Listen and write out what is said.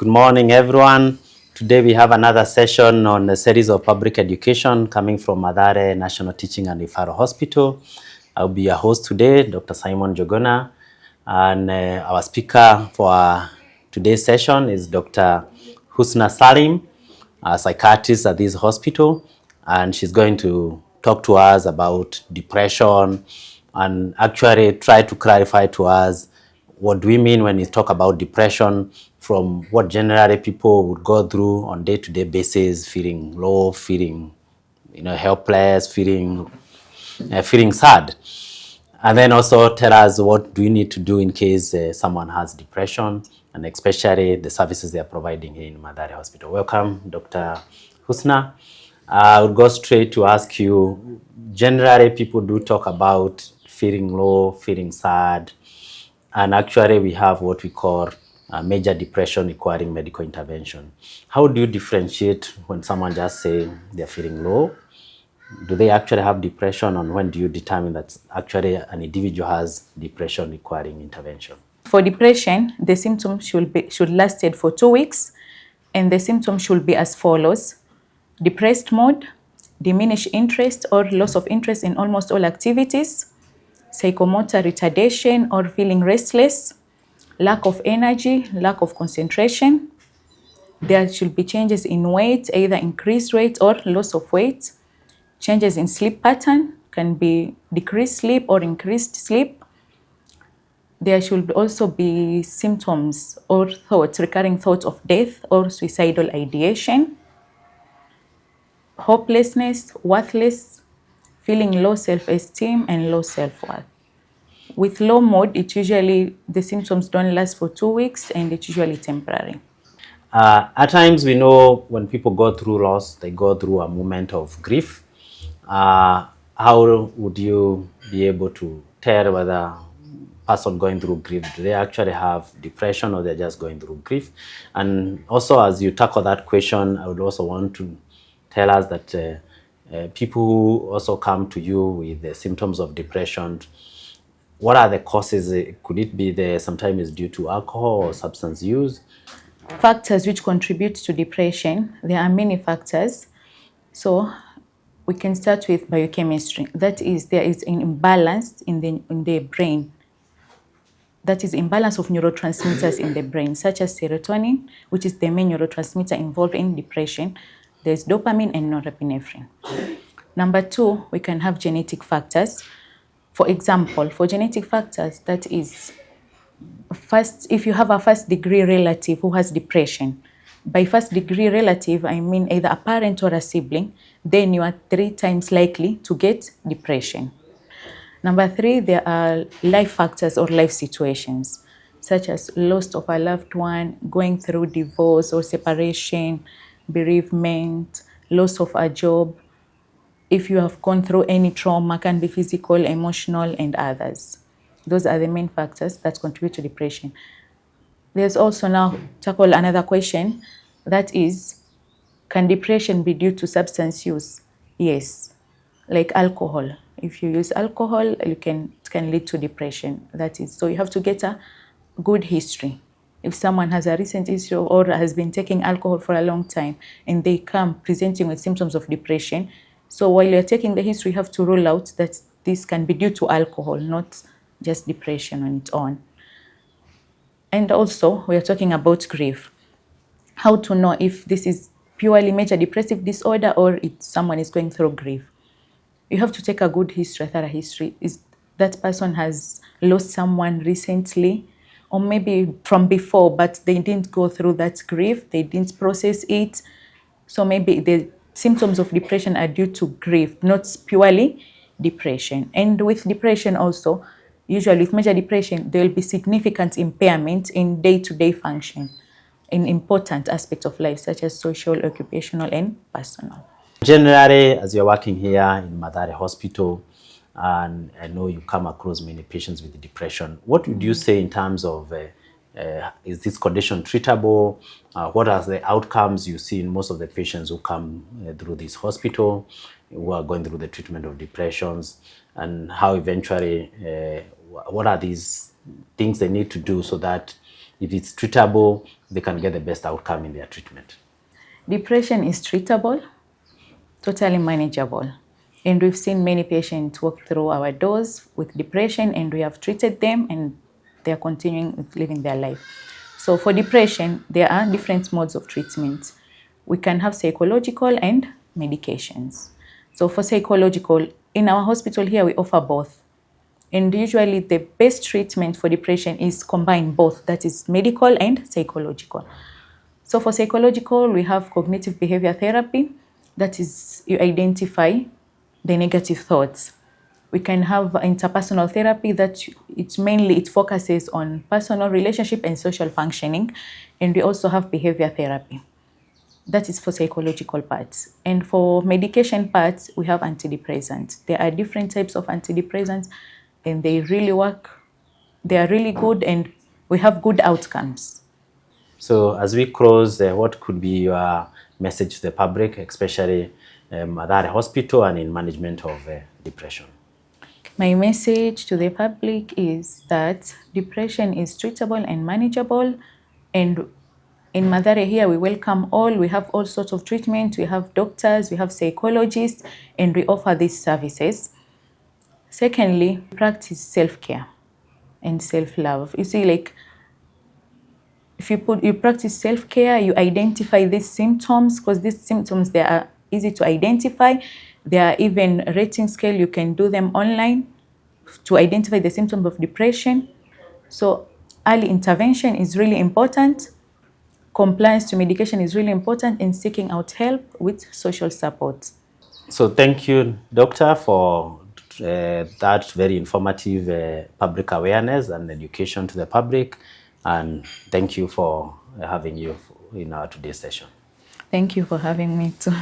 Good morning, everyone. Today we have another session on a series of public education coming from Mathari National Teaching and Referral Hospital. I'll be your host today, Dr. Simon Njuguna, and our speaker for today's session is Dr. Husna Salim, a psychiatrist at this hospital, and she's going to talk to us about depression and actually try to clarify to us what do we mean when we talk about depression from what generally people would go through on day-to-day basis, feeling low, feeling helpless, feeling sad. And then also tell us what do we need to do in case someone has depression, and especially the services they are providing here in Mathari Hospital. Welcome, Dr. Husna. I would go straight to ask you, generally people do talk about feeling low, feeling sad, and actually we have what we call major depression requiring medical intervention. How do you differentiate when someone just say they're feeling low? Do they actually have depression, and when do you determine that actually an individual has depression requiring intervention? For depression, the symptoms should last for 2 weeks, and the symptoms should be as follows: depressed mood, diminished interest or loss of interest in almost all activities, psychomotor retardation or feeling restless, lack of energy, lack of concentration. There should be changes in weight, either increased weight or loss of weight. Changes in sleep pattern can be decreased sleep or increased sleep. There should also be symptoms or recurring thoughts of death or suicidal ideation. Hopelessness, worthless, feeling low self-esteem and low self-worth. With low mood, the symptoms don't last for 2 weeks, and it's usually temporary. At times we know when people go through loss, they go through a moment of grief. How would you be able to tell whether a person going through grief, do they actually have depression or they're just going through grief? And also, as you tackle that question, I would also want to tell us that people who also come to you with the symptoms of depression, what are the causes? Could it be sometimes it's due to alcohol or substance use? Factors which contribute to depression, there are many factors. So we can start with biochemistry. That is, there is an imbalance in the brain. That is imbalance of neurotransmitters in the brain, such as serotonin, which is the main neurotransmitter involved in depression. There's dopamine and norepinephrine. Number 2, we can have genetic factors. For example, for genetic factors, that is, if you have a first-degree relative who has depression, by first-degree relative, I mean either a parent or a sibling, then you are 3 times likely to get depression. Number 3, there are life factors or life situations, such as loss of a loved one, going through divorce or separation, bereavement, loss of a job. If you have gone through any trauma, can be physical, emotional, and others. Those are the main factors that contribute to depression. There's also now tackle another question, that is, can depression be due to substance use? Yes, like alcohol. If you use alcohol, it can lead to depression. That is, so you have to get a good history. If someone has a recent history or has been taking alcohol for a long time and they come presenting with symptoms of depression, so while you're taking the history, you have to rule out that this can be due to alcohol, not just depression on its own. And also, we are talking about grief. How to know if this is purely major depressive disorder or if someone is going through grief? You have to take a good history, a thorough history. Is that person has lost someone recently, or maybe from before, but they didn't go through that grief, they didn't process it. So maybe the symptoms of depression are due to grief, not purely depression. And with depression also, usually with major depression, there will be significant impairment in day-to-day function in important aspects of life, such as social, occupational, and personal. Generally, as you're working here in Mathari Hospital, and I know you come across many patients with depression, what would you say in terms of is this condition treatable? What are the outcomes you see in most of the patients who come through this hospital, who are going through the treatment of depressions, and how eventually, what are these things they need to do so that if it's treatable, they can get the best outcome in their treatment? Depression is treatable, totally manageable. And we've seen many patients walk through our doors with depression, and we have treated them, and they're continuing with living their life. So for depression, there are different modes of treatment. We can have psychological and medications. So for psychological, in our hospital here, we offer both. And usually the best treatment for depression is combine both, that is medical and psychological. So for psychological, we have cognitive behavior therapy. That is, you identify the negative thoughts. We can have interpersonal therapy that it focuses on personal relationship and social functioning. And we also have behavior therapy. That is for psychological parts. And for medication parts, we have antidepressants. There are different types of antidepressants, and they really work. They are really good, and we have good outcomes. So as we close, what could be your message to the public, especially at the hospital and in management of depression? My message to the public is that depression is treatable and manageable. And in Mathari here, we welcome all. We have all sorts of treatment. We have doctors, we have psychologists, and we offer these services. Secondly, practice self-care and self-love. You see, like, if you practice self-care, you identify these symptoms, because these symptoms, they are easy to identify. There are even rating scale. You can do them online to identify the symptoms of depression. So early intervention is really important. Compliance to medication is really important, and seeking out help with social support. So thank you, Doctor, for that very informative public awareness and education to the public. And thank you for having you in our today's session. Thank you for having me too.